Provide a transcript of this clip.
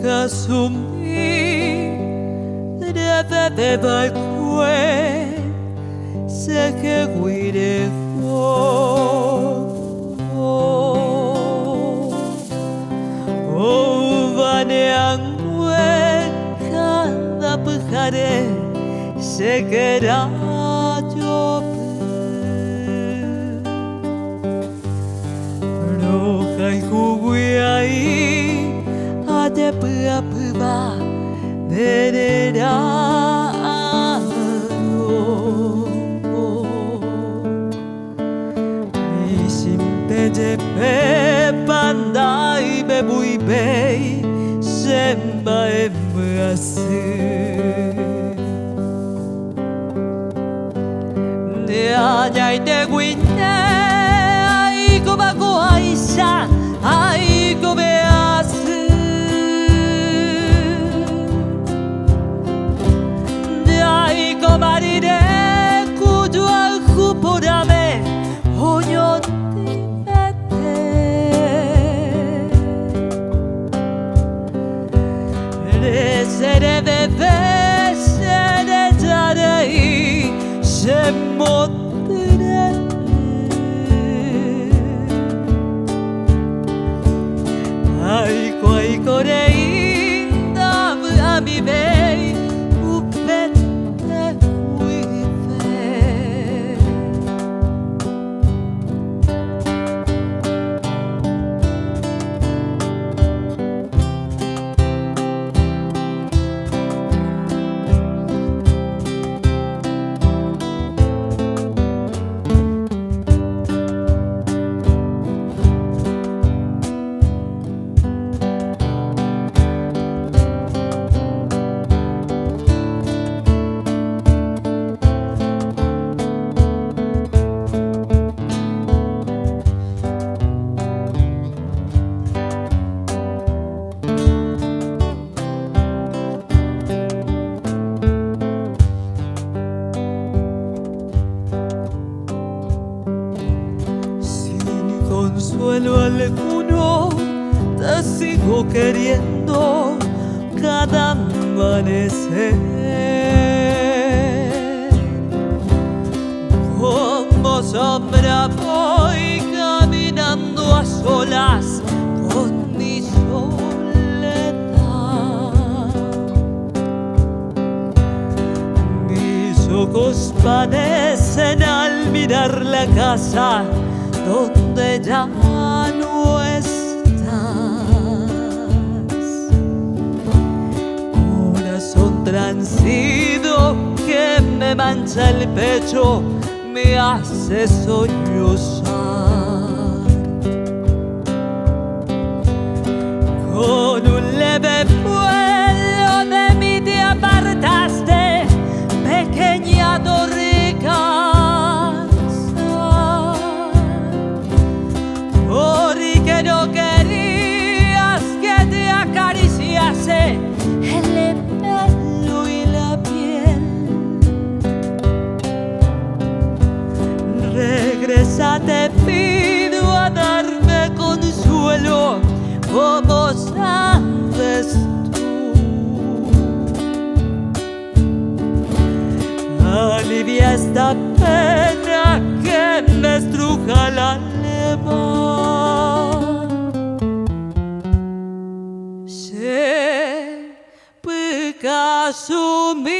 Kasumi deve vai kue se che guide o vane angue cada pujare se queda yo no kai kugui ai ade pua pua de pe pandai be bui bei semba e muasu ne anyai te guine ai ko ba ko aisha ai ko be asu ne ai ko mari de kudu al kupodame honyo Sere bebe sere tarei se motre ai korei dav ami bei upete uive Consuelo alguno, te sigo queriendo cada amanecer. Como sombra voy caminando a solas con mi soledad. Mis ojos padecen al mirar la casa donde ya no estás. Corazón transido que me mancha el pecho, me hace sollozar. Con un leve vuelo de mí te apartaste, pequeña torre casa. Porque no querías que te acariciase el pelo y la piel. Regresa, te pido a darme consuelo, como sabes tú. Alivia esta pena que me estruja el alma. Se Kasumi